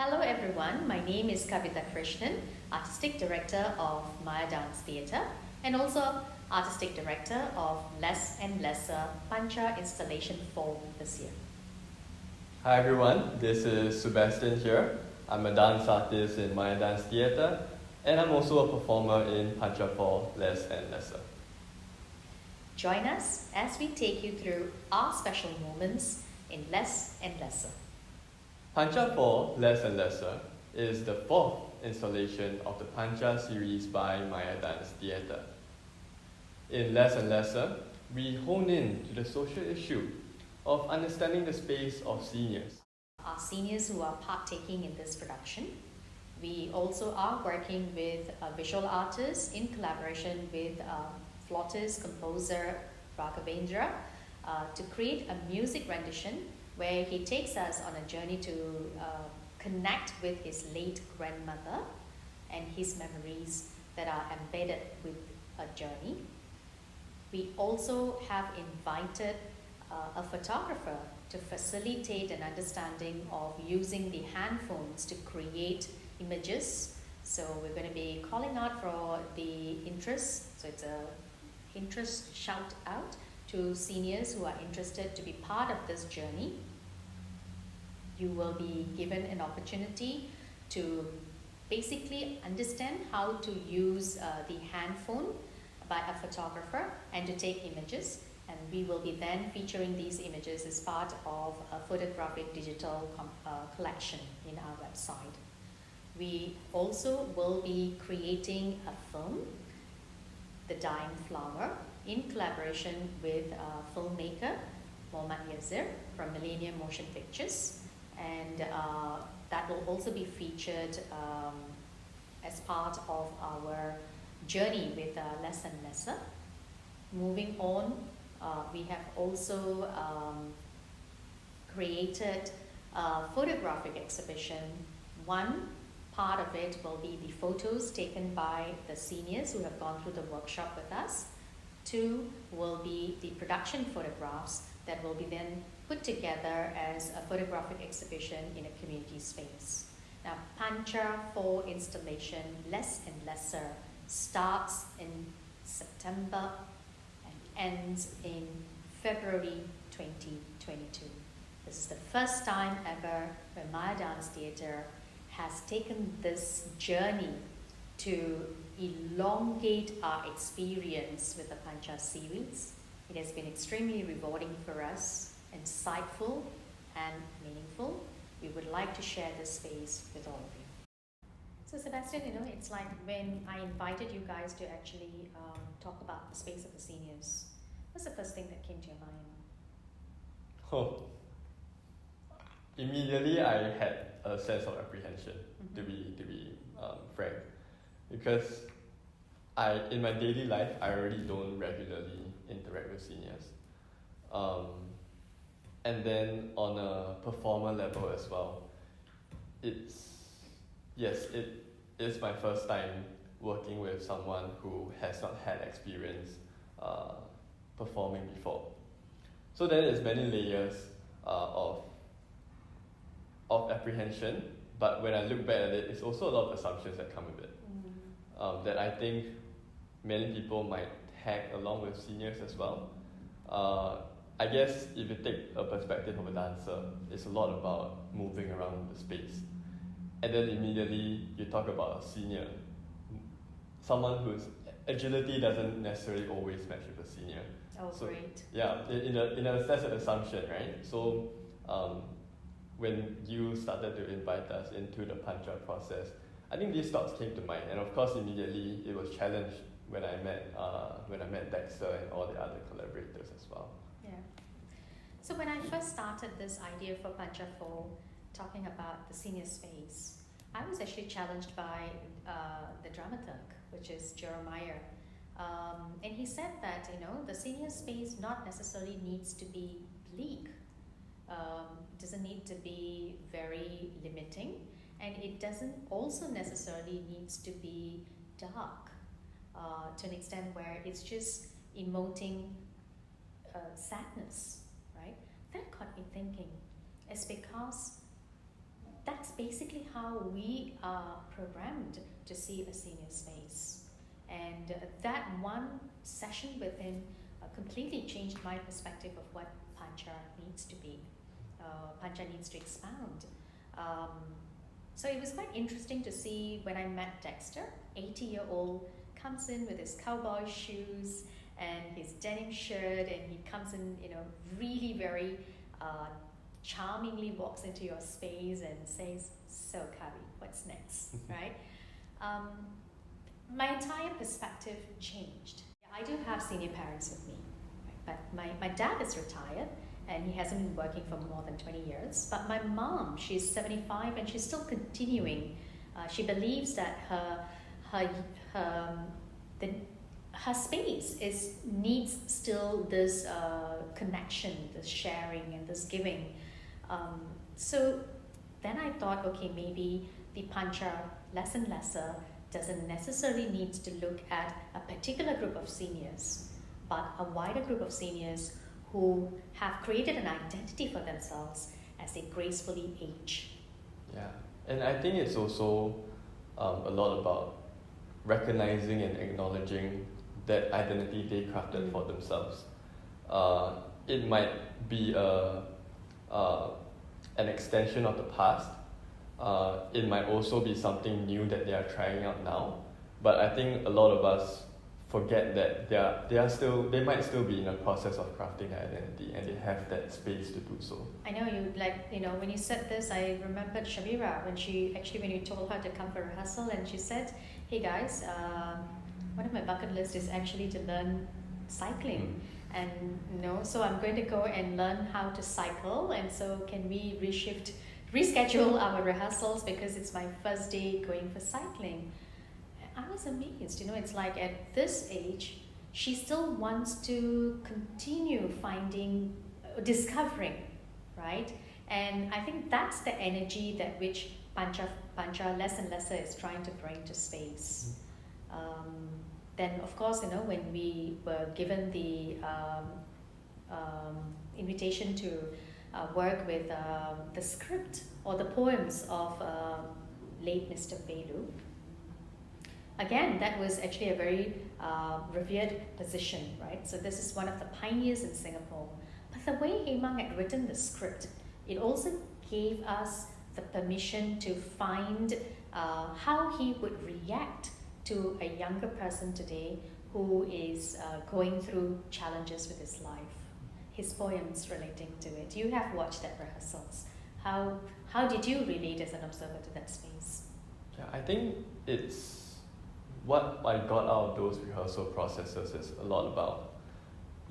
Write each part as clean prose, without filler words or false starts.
Hello everyone, my name is Kavitha Krishnan, Artistic Director of Maya Dance Theatre and also Artistic Director of Less and Lesser Pancha installation for this year. Hi everyone, this is Subastian here. I'm a dance artist in Maya Dance Theatre and I'm also a performer in Pancha-Less and Lesser. Join us as we take you through our special moments in Less and Lesser. Pancha-Less and Lesser is the fourth installation of the Pancha series by Maya Dance Theatre. In Less and Lesser, we hone in to the social issue of understanding the space of seniors. Our seniors who are partaking in this production. We also are working with visual artists in collaboration with flautist, composer Raghavendra to create a music rendition where he takes us on a journey to connect with his late grandmother and his memories that are embedded with a journey. We also have invited a photographer to facilitate an understanding of using the handphones to create images. So we're going to be calling out for the interest. So it's a interest shout out to seniors who are interested to be part of this journey. You will be given an opportunity to basically understand how to use the handphone by a photographer and to take images. And we will be then featuring these images as part of a photographic digital collection in our website. We also will be creating a film, The Dying Flower, in collaboration with filmmaker Mohammad Yazir from Millennium Motion Pictures. And that will also be featured as part of our journey with Less and Lesser. Moving on, we have also created a photographic exhibition. One part of it will be the photos taken by the seniors who have gone through the workshop with us. Two will be the production photographs that will be then put together as a photographic exhibition in a community space. Now, Pancha-4 installation, Less and Lesser, starts in September and ends in February 2022. This is the first time ever when Maya Dance Theatre has taken this journey to elongate our experience with the Pancha series. It has been extremely rewarding for us, insightful and meaningful. We would like to share this space with all of you. So Subastian, it's like when I invited you guys to actually talk about the space of the seniors, what's the first thing that came to your mind? Oh, immediately I had a sense of apprehension, to be frank, because in my daily life, I already don't regularly interact with seniors. And then on a performer level as well, it is my first time working with someone who has not had experience performing before. So there is many layers of apprehension, but when I look back at it, it's also a lot of assumptions that come with it. That I think many people might tag along with seniors as well. I guess if you take a perspective of a dancer, it's a lot about moving around the space. And then immediately you talk about a senior, someone whose agility doesn't necessarily always match with a senior. Oh, so, great. Yeah, that's an assumption, right? So when you started to invite us into the Pancha process, I think these thoughts came to mind, and of course immediately it was challenged when I met Dexter and all the other collaborators as well. Yeah. So when I first started this idea for Pancha-4, talking about the senior space, I was actually challenged by the dramaturg, which is Jeremiah. And he said that, the senior space not necessarily needs to be bleak. Doesn't need to be very limiting, and it doesn't also necessarily needs to be dark to an extent where it's just emoting sadness, right? That got me thinking. It's because that's basically how we are programmed to see a senior's face. And that one session with him completely changed my perspective of what Pancha needs to be. Pancha needs to expound. So it was quite interesting to see when I met Dexter, 80-year-old, comes in with his cowboy shoes and his denim shirt, and he comes in, really very charmingly walks into your space and says, "So, Kavi, what's next?" Right? My entire perspective changed. I do have senior parents with me, right? But my dad is retired and he hasn't been working for more than 20 years. But my mom, she's 75 and she's still continuing. She believes that her space needs still this connection, this sharing and this giving. So then I thought, okay, maybe the Pancha-Less and Lesser doesn't necessarily need to look at a particular group of seniors, but a wider group of seniors who have created an identity for themselves as they gracefully age. Yeah, and I think it's also a lot about recognizing and acknowledging that identity they crafted for themselves. It might be an extension of the past. It might also be something new that they are trying out now. But I think a lot of us forget that they might still be in a process of crafting their identity, and they have that space to do so. I know when you said this, I remembered Shabira when you told her to come for rehearsal, and she said, "Hey guys, one of my bucket lists is actually to learn cycling." And so I'm going to go and learn how to cycle, and so can we reschedule our rehearsals because it's my first day going for cycling. I was amazed, it's like at this age, she still wants to continue discovering, right? And I think that's the energy that which Pancha-Less and Lesser is trying to bring to space. Then, of course, when we were given the invitation to work with the script or the poems of late Mr. Velu, again, that was actually a very revered position, right? So this is one of the pioneers in Singapore. But the way Hemang had written the script, it also gave us the permission to find how he would react to a younger person today who is going through challenges with his life. His poems relating to it. You have watched that rehearsals. How did you relate as an observer to that space? Yeah, I think it's what I got out of those rehearsal processes is a lot about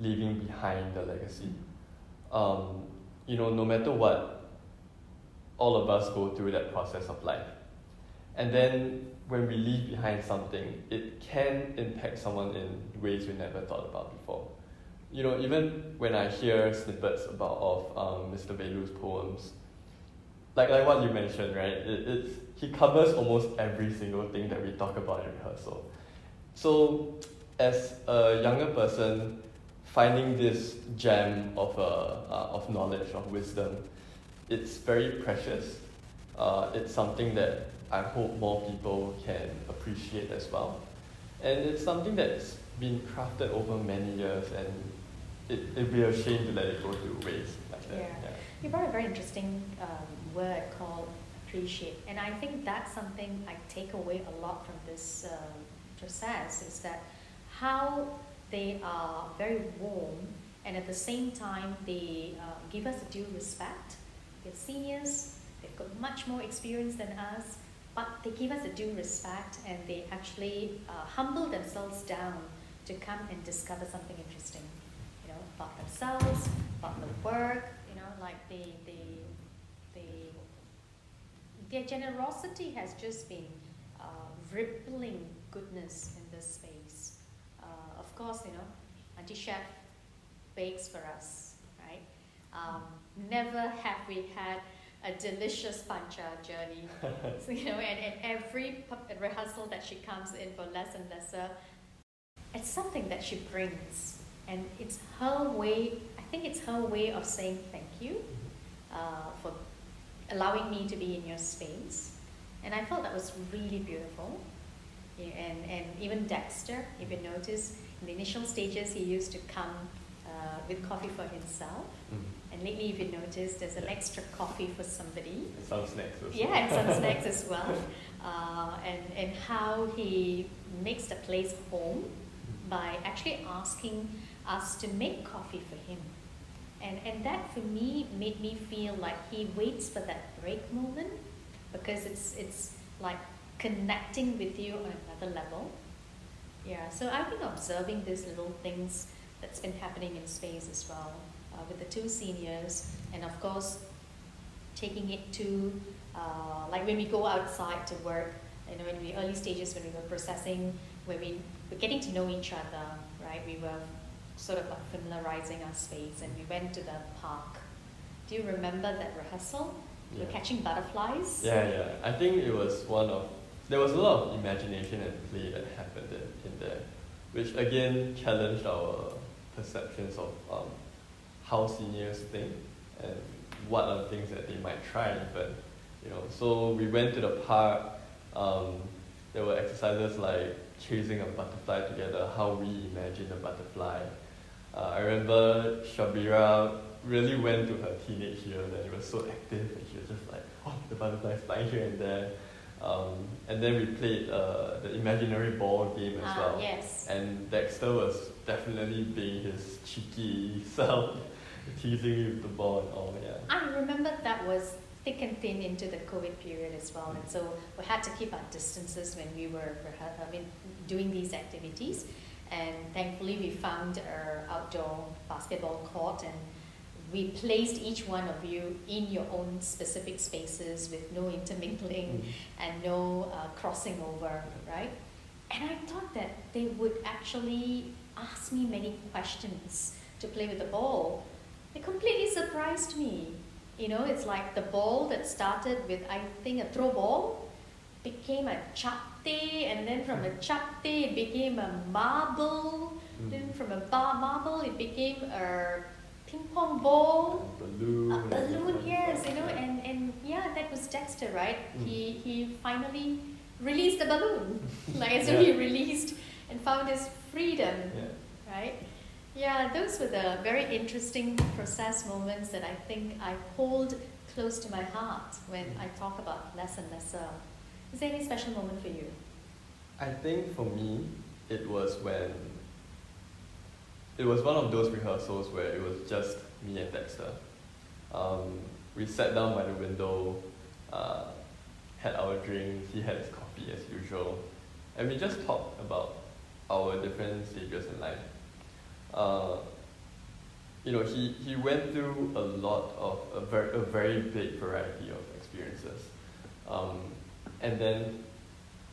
leaving behind the legacy. No matter what, all of us go through that process of life. And then when we leave behind something, it can impact someone in ways we never thought about before. Even when I hear snippets of Mr. Velu's poems, like what you mentioned, right? He covers almost every single thing that we talk about in rehearsal. So, as a younger person, finding this gem of knowledge, of wisdom, it's very precious. It's something that I hope more people can appreciate as well. And it's something that's been crafted over many years, and it'd be a shame to let it go to waste like that. Yeah. You brought a very interesting word called appreciate. And I think that's something I take away a lot from this process, is that how they are very warm, and at the same time they give us a due respect. They're seniors, they've got much more experience than us, but they give us a due respect, and they actually humble themselves down to come and discover something interesting, about themselves, about the work, like their generosity has just been rippling goodness in this space. Of course, Auntie Chef bakes for us, right? Never have we had a delicious pancha journey. So, and every rehearsal that she comes in for Less and Lesser, it's something that she brings. And it's her way, I think it's her way of saying thank you for allowing me to be in your space. And I felt that was really beautiful. And even Dexter, if you notice, in the initial stages, he used to come with coffee for himself. And lately, if you notice, there's an extra coffee for somebody. And some snacks as well. Yeah, and some snacks as well. And how he makes the place home by actually asking us to make coffee for him. And that, for me, made me feel like he waits for that break moment, because it's like connecting with you on another level. Yeah, so I've been observing these little things that's been happening in space as well, with the two seniors, and of course taking it to like when we go outside to work, in the early stages when we were processing, when we were getting to know each other, right? We were sort of like familiarizing our space, and we went to the park. Do you remember that rehearsal? Yeah. We were catching butterflies. Yeah. I think it was there was a lot of imagination and play that happened in there, which again challenged our perceptions of how seniors think and what are things that they might try. But so we went to the park. There were exercises like chasing a butterfly together, how we imagine a butterfly. I remember Shabira really went to her teenage years, and it was so active, and she was just like, oh, the butterflies flying here and there. And then we played the imaginary ball game as well. Yes. And Dexter was definitely being his cheeky self, teasing me with the ball and all, yeah. I remember that was thick and thin into the COVID period as well, and so we had to keep our distances when we were doing these activities. And thankfully we found our outdoor basketball court, and we placed each one of you in your own specific spaces with no intermingling and no crossing over, right? And I thought that they would actually ask me many questions to play with the ball. They completely surprised me. It's like the ball that started with, I think, a throw ball became a chapte, and then from a chapte it became a marble. Then from a marble it became a ping pong ball. A balloon, yes, and yeah, that was Dexter, right? He finally released the balloon. He released and found his freedom, right? Yeah, those were the very interesting process moments that I think I hold close to my heart when I talk about less and lesser. Is there any special moment for you? I think for me, it was one of those rehearsals where it was just me and Dexter. We sat down by the window, had our drinks, he had his coffee as usual, and we just talked about our different stages in life. He went through a lot of a very big variety of experiences, and then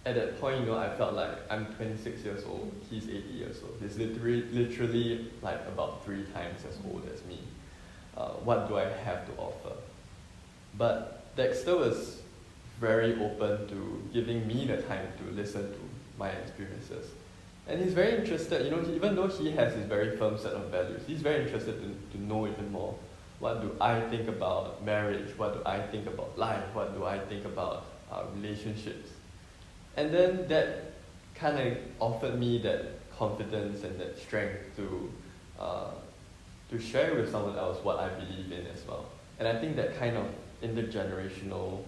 at that point, I felt like I'm 26 years old, he's 80 years old. He's literally like about 3 times as old as me. What do I have to offer? But Dexter was very open to giving me the time to listen to my experiences. And he's very interested, even though he has his very firm set of values, he's very interested to know even more. What do I think about marriage? What do I think about life? What do I think about relationships? And then that kind of offered me that confidence and that strength to share with someone else what I believe in as well. And I think that kind of intergenerational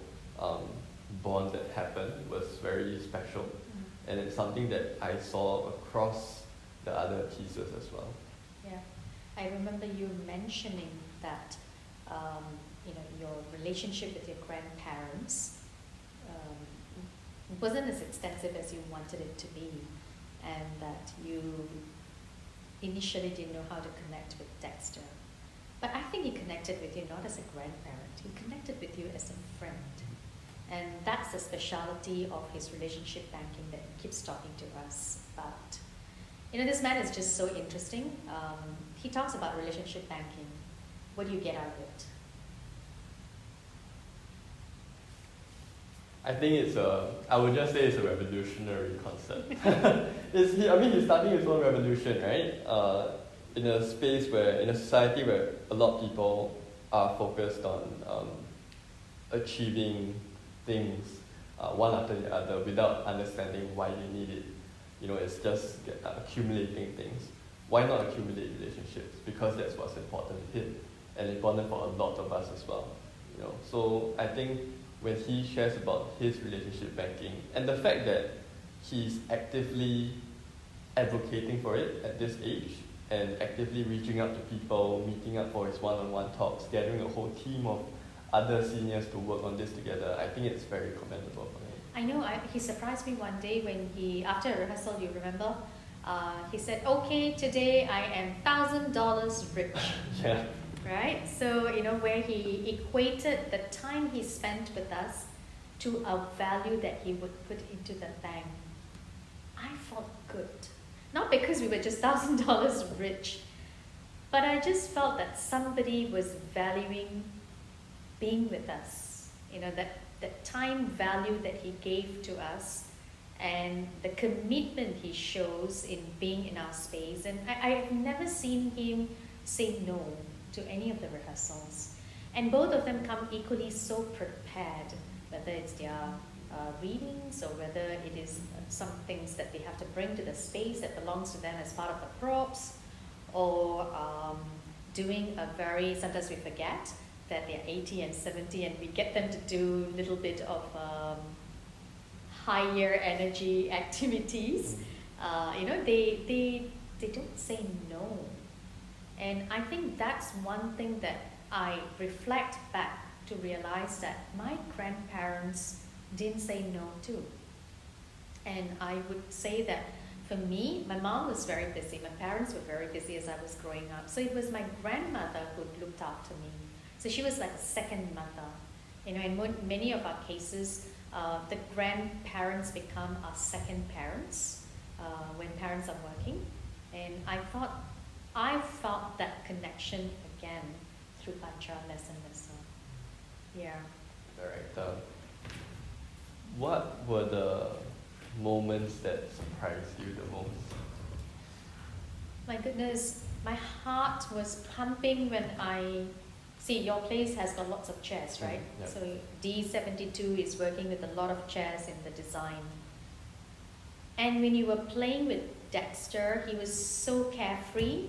bond that happened was very special. And it's something that I saw across the other pieces as well. Yeah, I remember you mentioning that, your relationship with your grandparents wasn't as extensive as you wanted it to be, and that you initially didn't know how to connect with Dexter. But I think he connected with you not as a grandparent, he connected with you as a friend. And that's the speciality of his relationship banking that he keeps talking to us about. This man is just so interesting. He talks about relationship banking. What do you get out of it? I think I would just say it's a revolutionary concept. He's starting his own revolution, right? In a space in a society where a lot of people are focused on achieving things one after the other without understanding why you need it. It's just accumulating things. Why not accumulate relationships? Because that's what's important to him and important for a lot of us as well. So I think when he shares about his relationship banking and the fact that he's actively advocating for it at this age and actively reaching out to people, meeting up for his one-on-one talks, gathering a whole team of other seniors to work on this together, I think it's very commendable for him. I know, he surprised me one day when after a rehearsal, you remember, he said, okay, today I am $1,000 rich. Yeah. Right? So, where he equated the time he spent with us to a value that he would put into the bank. I felt good. Not because we were just $1,000 rich, but I just felt that somebody was valuing being with us. That time value that he gave to us and the commitment he shows in being in our space. And I've never seen him say no to any of the rehearsals. And both of them come equally so prepared, whether it's their readings or whether it is some things that they have to bring to the space that belongs to them as part of the props, or doing sometimes we forget that they're 80 and 70 and we get them to do a little bit of higher energy activities. They don't say no. And I think that's one thing that I reflect back to realize that my grandparents didn't say no to. And I would say that for me, my mom was very busy. My parents were very busy as I was growing up. So it was my grandmother who looked after me. So she was like a second mother. In many of our cases, the grandparents become our second parents when parents are working. And I felt that connection again through Pancha-Less and Lesser. Yeah. Director, what were the moments that surprised you the most? My goodness, my heart was pumping when your place has got lots of chairs, right? Yeah. So D72 is working with a lot of chairs in the design. And when you were playing with Dexter, he was so carefree.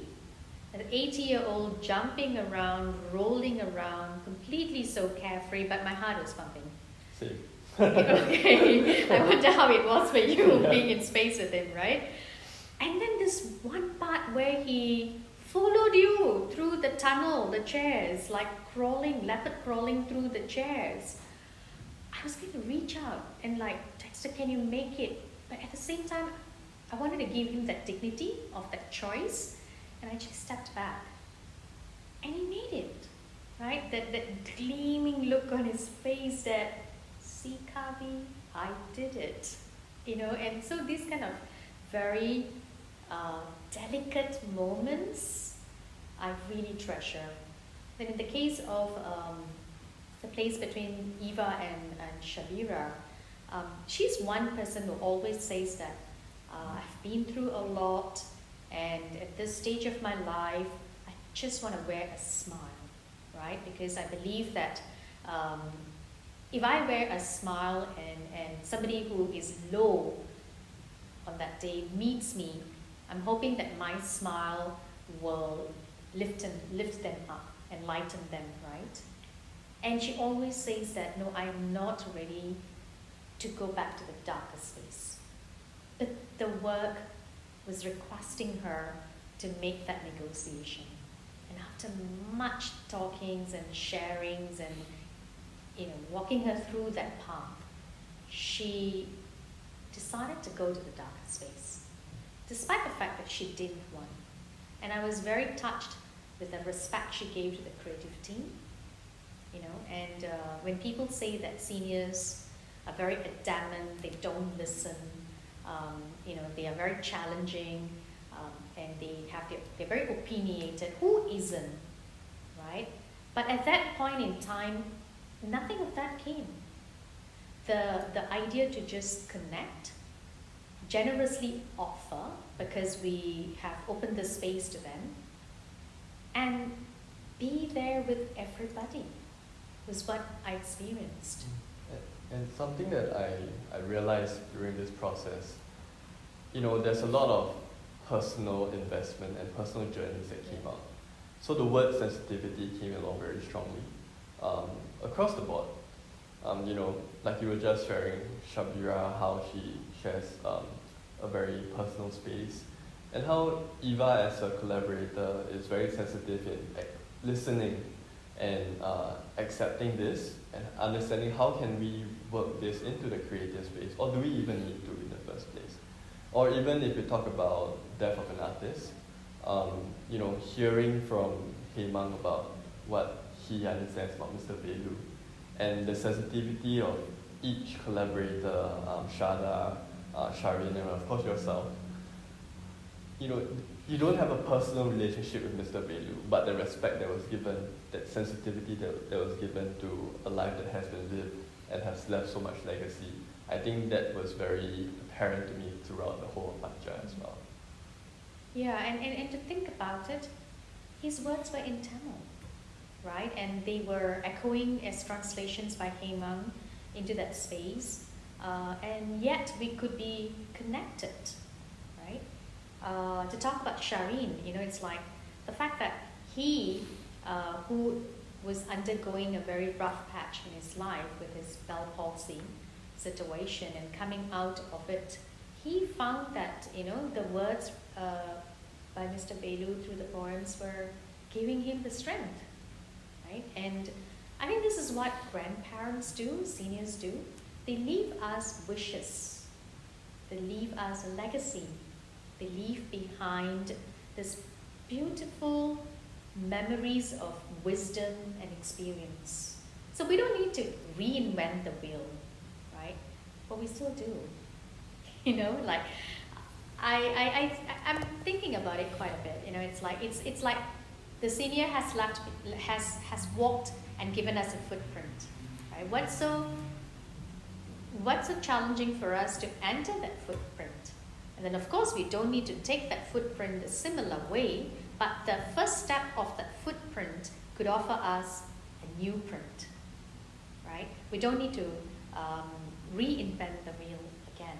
An 80-year-old jumping around, rolling around, completely so carefree, but my heart was pumping. Same. Okay, I wonder how it was for you being in space with him, right? And then this one part where he followed you through the tunnel, the chairs, like leopard crawling through the chairs. I was going to reach out and Dexter, can you make it? But at the same time, I wanted to give him that dignity of that choice. And I just stepped back. And he made it, right? That gleaming look on his face that, see, Kavi, I did it. And so these kind of very delicate moments I really treasure. Then in the case of the place between Eva and Shabira, she's one person who always says that I've been through a lot, and at this stage of my life, I just want to wear a smile, right? Because I believe that if I wear a smile and somebody who is low on that day meets me, I'm hoping that my smile will lift them up and lighten them, right? And she always says that, no, I am not ready to go back to the darker space. But the work was requesting her to make that negotiation. And after much talkings and sharings and walking her through that path, she decided to go to the darker space, despite the fact that she didn't want. And I was very touched with the respect she gave to the creative team. And when people say that seniors are very adamant, they don't listen, they are very challenging, and they're very opinionated. Who isn't, right? But at that point in time, nothing of that came. The idea to just connect, generously offer, because we have opened the space to them, and be there with everybody. was what I experienced. And something that I realized during this process, there's a lot of personal investment and personal journeys that came out. So the word sensitivity came along very strongly across the board. Like you were just sharing, Shabira, how she shares a very personal space, and how Eva as a collaborator is very sensitive in listening and accepting this and understanding how can we work this into the creative space, or do we even need to in the first place? Or even if we talk about death of an artist, hearing from Hemang about what he understands about Mr. Velu, and the sensitivity of each collaborator, Shada, Sharin, and of course yourself. You don't have a personal relationship with Mr. Velu, but the respect that was given, that sensitivity that was given to a life that has been lived and has left so much legacy, I think that was very apparent to me throughout the whole Pancha as well. Yeah, and to think about it, his words were in Tamil, right? And they were echoing as translations by Hemang into that space, and yet we could be connected, right? To talk about Sharin, it's like the fact that he, who was undergoing a very rough patch in his life with his Bell palsy situation and coming out of it, he found that, the words by Mr. Velu through the poems were giving him the strength, right? And I think this is what grandparents do, seniors do. They leave us wishes. They leave us a legacy. They leave behind this beautiful memories of wisdom and experience. So we don't need to reinvent the wheel, right? But we still do. Like I'm thinking about it quite a bit. It's like the senior has walked and given us a footprint, right? What's so challenging for us to enter that footprint? And then of course we don't need to take that footprint a similar way, but the first step of that footprint could offer us a new print, right? We don't need to reinvent the wheel again.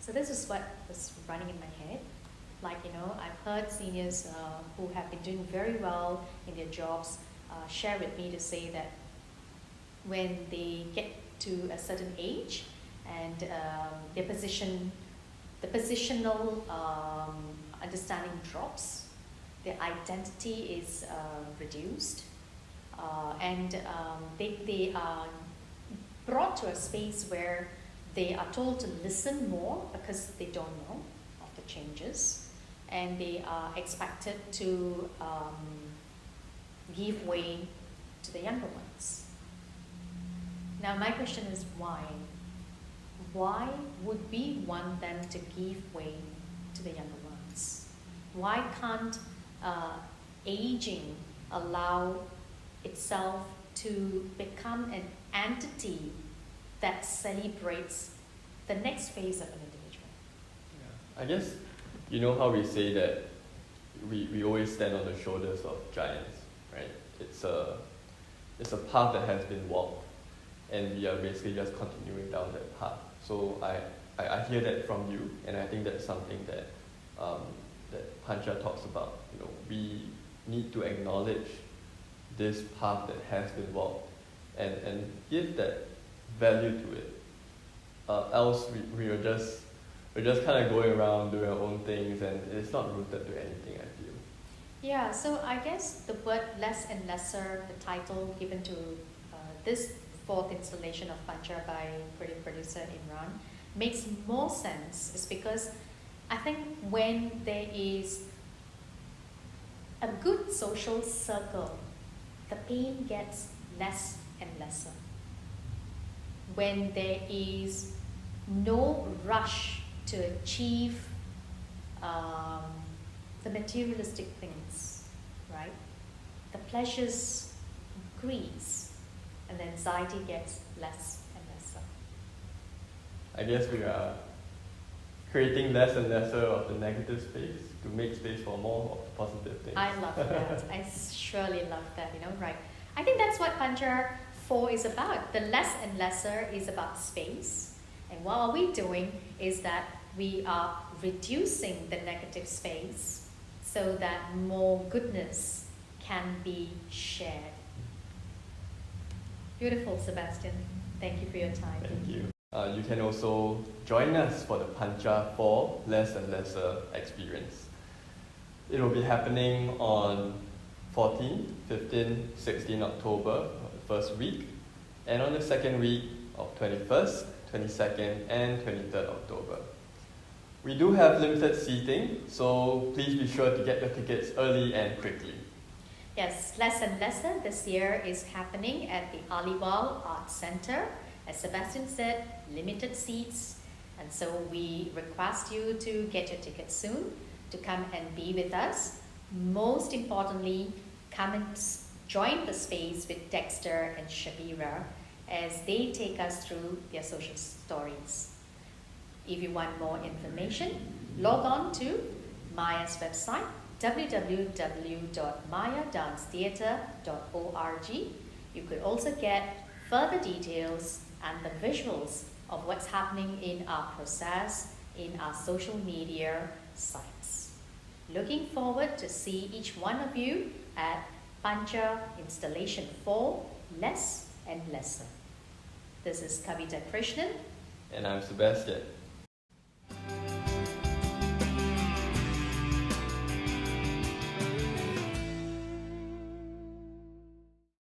So this is what was running in my head. I've heard seniors who have been doing very well in their jobs share with me to say that when they get to a certain age and their the positional understanding drops, their identity is reduced, and they are brought to a space where they are told to listen more because they don't know of the changes, and they are expected to give way to the younger ones. Now my question is why? Why would we want them to give way to the younger ones? Why can't aging allow itself to become an entity that celebrates the next phase of an individual? Yeah. I guess, how we say that we always stand on the shoulders of giants, right? It's a path that has been walked, and we are basically just continuing down that path. So I hear that from you, and I think that's something that that Pancha talks about. We need to acknowledge this path that has been walked and give that value to it. Else we're just kind of going around doing our own things, and it's not rooted to anything, I feel. Yeah, so I guess the word less and lesser, the title given to this fourth installation of Pancha by creative producer Imran, makes more sense. Is because I think when there is a good social circle, the pain gets less and lesser. When there is no rush to achieve the materialistic things, right? The pleasures increase and the anxiety gets less and lesser. I guess we are creating less and lesser of the negative space to make space for more of the positive things. I love that. I surely love that, right? I think that's what Pancha-4 is about. The less and lesser is about space. And what are we doing is that we are reducing the negative space so that more goodness can be shared. Beautiful, Subastian. Thank you for your time. Thank you. You can also join us for the Pancha-4 Less and Lesser experience. It will be happening on 14, 15, 16 October, the first week, and on the second week of 21st, 22nd, and 23rd October. We do have limited seating, so please be sure to get your tickets early and quickly. Yes, Less and Lesser this year is happening at the Aliwal Arts Centre. As Subastian said, limited seats, and so we request you to get your tickets soon to come and be with us. Most importantly, come and join the space with Dexter and Shabira as they take us through their social stories. If you want more information, log on to Maya's website, www.mayadancetheatre.org. You could also get further details and the visuals of what's happening in our process in our social media sites. Looking forward to see each one of you at Pancha Installation 4, Less and Lesser. This is Kavitha Krishnan. And I'm Subastian.